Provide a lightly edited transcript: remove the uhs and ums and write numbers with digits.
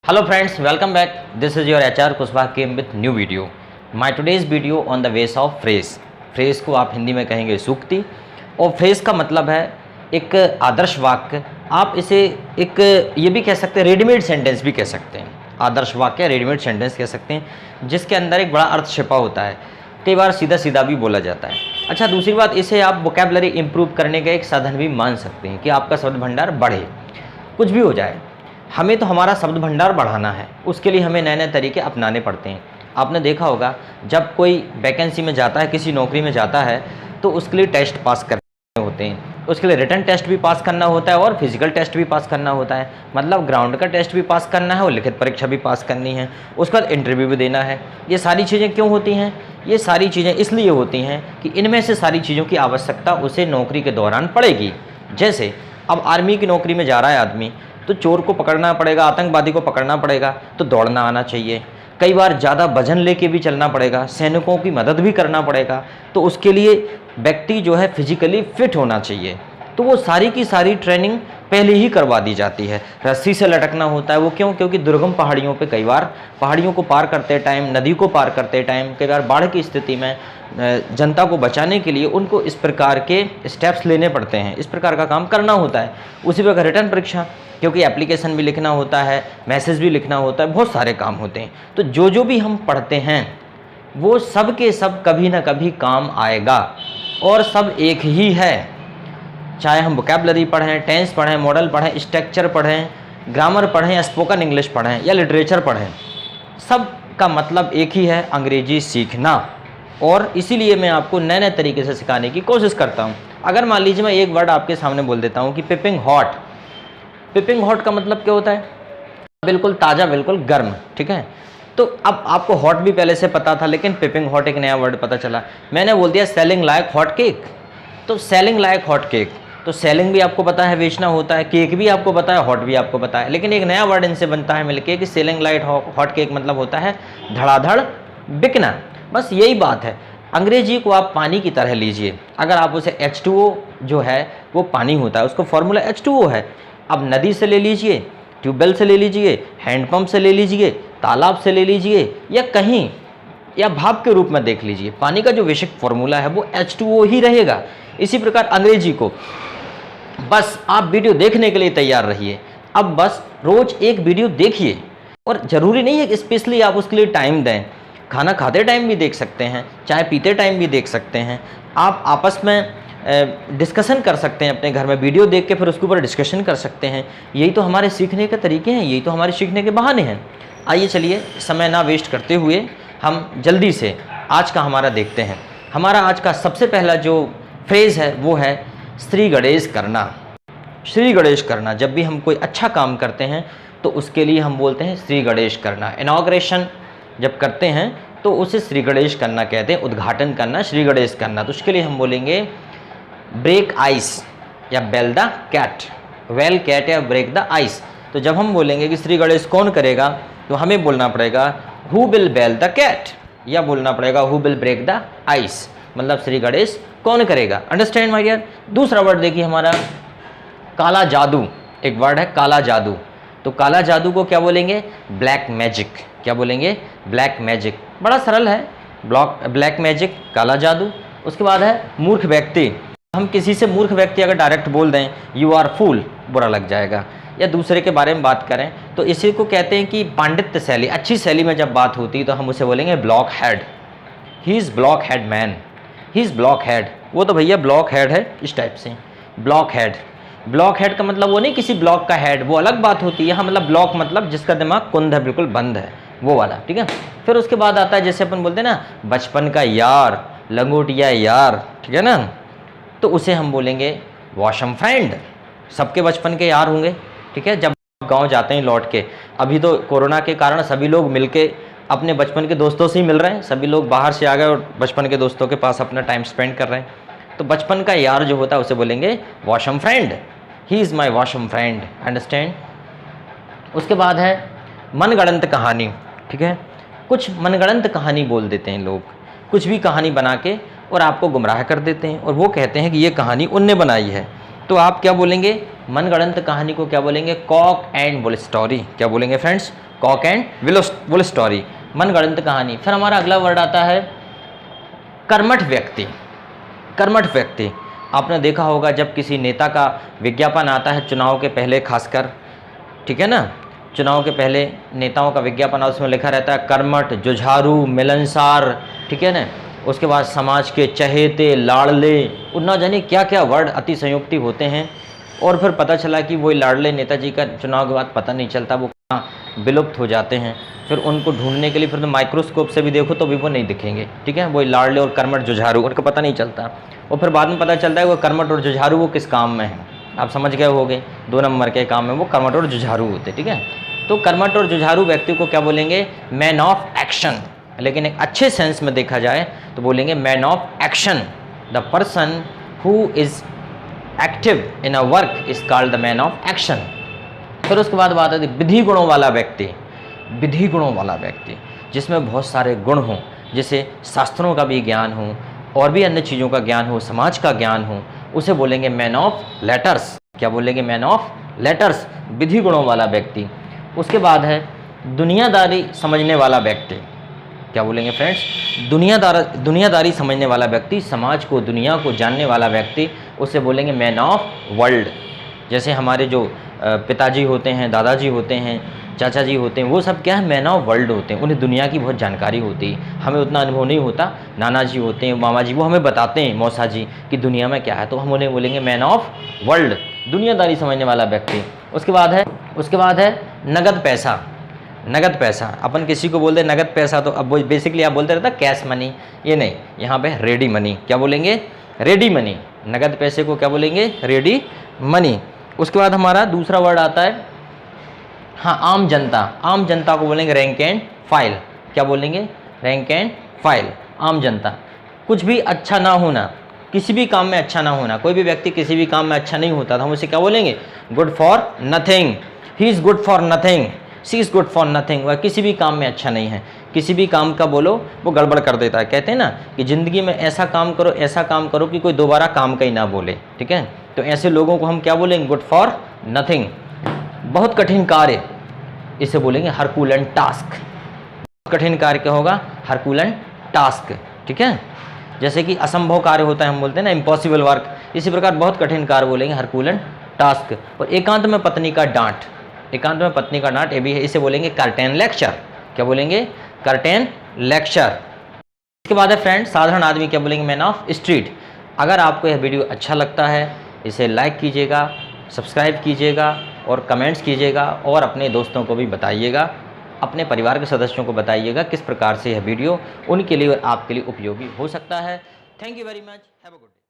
Hello friends, welcome back. This is your HR Kushwaha came with new video. My today's video on the ways of phrase. Phrase को आप हिंदी में कहेंगे सूक्ति, और phrase का मतलब है एक आदर्श वाक्य। आप इसे एक ये भी कह सकते हैं, रेडीमेड सेंटेंस भी कह सकते हैं। आदर्श वाक्य रेडीमेड सेंटेंस कह सकते हैं, जिसके अंदर एक बड़ा अर्थ छिपा होता है। कई बार सीधा सीधा भी बोला जाता है। अच्छा, दूसरी बात, इसे आप वोकैबुलरी इंप्रूव करने का एक साधन भी मान सकते हैं कि आपका शब्द भंडार बढ़े। कुछ भी हो जाए, हमें तो हमारा शब्द भंडार बढ़ाना है, उसके लिए हमें नए नए तरीके अपनाने पड़ते हैं। आपने देखा होगा, जब कोई वैकेंसी में जाता है, किसी नौकरी में जाता है, तो उसके लिए टेस्ट पास करने होते हैं। उसके लिए रिटन टेस्ट भी पास करना होता है और फिजिकल टेस्ट भी पास करना होता है। मतलब ग्राउंड का टेस्ट भी पास करना है और लिखित परीक्षा भी पास करनी है, उसके बाद इंटरव्यू भी देना है। ये सारी चीज़ें क्यों होती हैं? ये सारी चीज़ें इसलिए होती हैं कि इनमें से सारी चीज़ों की आवश्यकता उसे नौकरी के दौरान पड़ेगी। जैसे अब आर्मी की नौकरी में जा रहा है आदमी, तो चोर को पकड़ना पड़ेगा, आतंकवादी को पकड़ना पड़ेगा, तो दौड़ना आना चाहिए। कई बार ज़्यादा वजन लेके भी चलना पड़ेगा, सैनिकों की मदद भी करना पड़ेगा, तो उसके लिए व्यक्ति जो है फिजिकली फिट होना चाहिए। तो वो सारी की सारी ट्रेनिंग पहले ही करवा दी जाती है। रस्सी से लटकना होता है, वो क्यों? क्योंकि दुर्गम पहाड़ियों पे कई बार पहाड़ियों को पार करते टाइम, नदी को पार करते टाइम, कई बार बाढ़ की स्थिति में जनता को बचाने के लिए उनको इस प्रकार के स्टेप्स लेने पड़ते हैं, इस प्रकार का काम करना होता है। उसी प्रकार रिटर्न परीक्षा, क्योंकि एप्लीकेशन भी लिखना होता है, मैसेज भी लिखना होता है, बहुत सारे काम होते हैं। तो जो भी हम पढ़ते हैं वो सब के सब कभी ना कभी काम आएगा, और सब एक ही है। चाहे हम वोकैबुलरी पढ़ें, टेंस पढ़ें, मॉडल पढ़ें, स्ट्रक्चर पढ़ें, ग्रामर पढ़ें, या स्पोकन इंग्लिश पढ़ें, या लिटरेचर पढ़ें, सब का मतलब एक ही है, अंग्रेजी सीखना। और इसीलिए मैं आपको नए नए तरीके से सिखाने की कोशिश करता हूँ। अगर मान लीजिए मैं एक वर्ड आपके सामने बोल देता हूँ कि पिपिंग हॉट। पिपिंग हॉट का मतलब क्या होता है? बिल्कुल ताज़ा, बिल्कुल गर्म, ठीक है। तो अब आपको हॉट भी पहले से पता था, लेकिन पिपिंग हॉट एक नया वर्ड पता चला। मैंने बोल दिया सेलिंग लाइक हॉट केक, तो सेलिंग लाइक हॉट केक, तो सेलिंग भी आपको पता है, बेचना होता है, केक भी आपको पता है, हॉट भी आपको पता है, लेकिन एक नया वर्ड इनसे बनता है मिलके कि सेलिंग लाइक हॉट केक मतलब होता है धड़ाधड़ बिकना। बस यही बात है। अंग्रेजी को आप पानी की तरह लीजिए। अगर आप उसे H2O जो है वो पानी होता है, उसको फॉर्मूला H2O है। अब नदी से ले लीजिए, ट्यूबवेल से ले लीजिए, हैंडपम्प से ले लीजिए, तालाब से ले लीजिए, या कहीं या भाप के रूप में देख लीजिए, पानी का जो बेसिक फॉर्मूला है वो H2O ही रहेगा। इसी प्रकार अंग्रेजी को, बस आप वीडियो देखने के लिए तैयार रहिए। अब बस रोज एक वीडियो देखिए, और ज़रूरी नहीं है कि स्पेशली आप उसके लिए टाइम दें। खाना खाते टाइम भी देख सकते हैं, चाय पीते टाइम भी देख सकते हैं। आप आपस में डिस्कशन कर सकते हैं अपने घर में, वीडियो देख के फिर उसके ऊपर डिस्कशन कर सकते हैं। यही तो हमारे सीखने के तरीके हैं, यही तो हमारे सीखने के बहाने हैं। आइए चलिए, समय ना वेस्ट करते हुए हम जल्दी से आज का हमारा देखते हैं। हमारा आज का सबसे पहला जो फ्रेज़ है वो है श्री गणेश करना। श्री गणेश करना, जब भी हम कोई अच्छा काम करते हैं तो उसके लिए हम बोलते हैं श्री गणेश करना। इनॉग्रेशन जब करते हैं तो उसे श्री गणेश करना कहते हैं, उद्घाटन करना, श्री गणेश करना। तो उसके लिए हम बोलेंगे ब्रेक आइस या bell the cat, bell cat या ब्रेक द आइस। तो जब हम बोलेंगे कि श्री गणेश कौन करेगा, तो हमें बोलना पड़ेगा who will bell the cat, या बोलना पड़ेगा who will break the ice, मतलब श्री गणेश कौन करेगा। Understand my dear. दूसरा वर्ड देखिए हमारा काला जादू, एक वर्ड है काला जादू। तो काला जादू को क्या बोलेंगे? Black magic. क्या बोलेंगे? Black magic. बड़ा सरल है, ब्लैक मैजिक, काला जादू। उसके बाद है मूर्ख व्यक्ति। हम किसी से मूर्ख व्यक्ति अगर डायरेक्ट बोल दें यू आर फूल, बुरा लग जाएगा। या दूसरे के बारे में बात करें तो इसी को कहते हैं कि पांडित्य शैली, अच्छी शैली में जब बात होती है तो हम उसे बोलेंगे block head. He is block head man, he is block head. वो तो भैया ब्लॉक हेड है, इस टाइप से ब्लॉक हेड। ब्लॉक हेड का मतलब वो नहीं किसी ब्लॉक का हेड, वो अलग बात होती है। यहाँ मतलब ब्लॉक मतलब जिसका दिमाग कुंद है, बिल्कुल बंद है, वो वाला, ठीक है। फिर उसके बाद आता है जैसे अपन बोलते हैं ना बचपन का यार, लंगोटिया यार, ठीक है ना, तो उसे हम बोलेंगे वॉशम फ्रेंड। सबके बचपन के यार होंगे, ठीक है। जब गांव जाते हैं लौट के, अभी तो कोरोना के कारण सभी लोग मिलके अपने बचपन के दोस्तों से ही मिल रहे हैं, सभी लोग बाहर से आ गए और बचपन के दोस्तों के पास अपना टाइम स्पेंड कर रहे हैं। तो बचपन का यार जो होता है उसे बोलेंगे bosom friend, he is my bosom friend. Understand. उसके बाद है मनगढ़ंत कहानी, ठीक है। कुछ मनगढ़ंत कहानी बोल देते हैं लोग, कुछ भी कहानी बना के और आपको गुमराह कर देते हैं, और वो कहते हैं कि ये कहानी उनने बनाई है। तो आप क्या बोलेंगे? मनगढ़ंत कहानी को क्या बोलेंगे? Cock and bull story. क्या बोलेंगे friends? Cock and bull story, मनगढ़ंत कहानी। फिर हमारा अगला वर्ड आता है कर्मठ व्यक्ति। कर्मठ व्यक्ति, आपने देखा होगा जब किसी नेता का विज्ञापन आता है चुनाव के पहले, खासकर, ठीक है ना, चुनाव के पहले नेताओं का विज्ञापन आता है, उसमें लिखा रहता है कर्मठ, जुझारू, मिलनसार, ठीक है ना। उसके बाद समाज के चहेते, लाड़ले, और ना जाने क्या क्या वर्ड अति संयुक्ति होते हैं। और फिर पता चला कि वही लाड़ले नेताजी का चुनाव के बाद पता नहीं चलता, वो कहाँ विलुप्त हो जाते हैं। फिर उनको ढूंढने के लिए फिर तो माइक्रोस्कोप से भी देखो तो भी वो नहीं दिखेंगे, ठीक है। वही लाड़ले और कर्मठ, जुझारू, उनको पता नहीं चलता। और फिर बाद में पता चलता है वो कर्मठ और जुझारू वो किस काम में है। आप समझ गए होगे, 2 नंबर के काम में वो कर्मठ और जुझारू होते, ठीक है। तो कर्मठ और जुझारू व्यक्ति को क्या बोलेंगे? Man of action. लेकिन एक अच्छे सेंस में देखा जाए तो बोलेंगे man of action. The person who is active in a work is called the man of action. फिर उसके बाद बात आती है विधि गुणों वाला व्यक्ति। विधि गुणों वाला व्यक्ति जिसमें बहुत सारे गुण हों, जिसे शास्त्रों का भी ज्ञान हो और भी अन्य चीज़ों का ज्ञान हो, समाज का ज्ञान हो, उसे बोलेंगे मैन ऑफ लेटर्स। क्या बोलेंगे? मैन ऑफ लेटर्स, विधि गुणों वाला व्यक्ति। उसके बाद है दुनियादारी समझने वाला व्यक्ति। क्या बोलेंगे फ्रेंड्स? दुनियादारी समझने वाला व्यक्ति, समाज को, दुनिया को जानने वाला व्यक्ति, उसे बोलेंगे मैन ऑफ वर्ल्ड। जैसे हमारे जो पिताजी होते हैं, दादाजी होते हैं, चाचा जी होते हैं, वो सब क्या है? मैन ऑफ वर्ल्ड होते हैं। उन्हें दुनिया की बहुत जानकारी होती है, हमें उतना अनुभव नहीं होता। नाना जी होते हैं, मामा जी, वो हमें बताते हैं, मौसा जी, कि दुनिया में क्या है, तो हम उन्हें बोलेंगे मैन ऑफ वर्ल्ड, दुनियादारी समझने वाला व्यक्ति। उसके बाद है नगद पैसा। नगद पैसा, अपन किसी को बोलते हैं नगद पैसा तो अब वो बेसिकली आप बोलते रहता कैश मनी, ये नहीं, यहाँ पे रेडी मनी। क्या बोलेंगे? Ready money. नगद पैसे को क्या बोलेंगे? Ready money. उसके बाद हमारा दूसरा वर्ड आता है, हाँ, आम जनता। आम जनता को बोलेंगे रैंक एंड फाइल। क्या बोलेंगे? रैंक एंड फाइल, आम जनता। कुछ भी अच्छा ना होना, किसी भी काम में अच्छा ना होना, कोई भी व्यक्ति किसी भी काम में अच्छा नहीं होता, तो हम उसे क्या बोलेंगे? Good for nothing. He is good for nothing, she is good for nothing. वह किसी भी काम में अच्छा नहीं है, किसी भी काम का बोलो वो गड़बड़ कर देता है। कहते हैं ना कि ज़िंदगी में ऐसा काम करो कि कोई दोबारा काम का ही ना बोले, ठीक है। तो ऐसे लोगों को हम क्या बोलेंगे? Good for nothing. बहुत कठिन कार्य, इसे बोलेंगे हरकुलन टास्क। कठिन कार्य क्या होगा? हरकुलन टास्क, ठीक है। जैसे कि असंभव कार्य होता है, हम बोलते हैं ना इम्पॉसिबल वर्क, इसी प्रकार बहुत कठिन कार्य बोलेंगे हरकुलन टास्क। और एकांत में पत्नी का डांट, एकांत में पत्नी का डांट, ये भी है, इसे बोलेंगे कर्टेन लेक्चर। क्या बोलेंगे? Curtain lecture. इसके बाद है फ्रेंड साधारण आदमी। क्या बोलेंगे? Man of street. अगर आपको यह वीडियो अच्छा लगता है इसे लाइक कीजिएगा, सब्सक्राइब कीजिएगा और कमेंट्स कीजिएगा, और अपने दोस्तों को भी बताइएगा, अपने परिवार के सदस्यों को बताइएगा किस प्रकार से यह वीडियो उनके लिए और आपके लिए उपयोगी हो सकता है। Thank you very much, have a good day.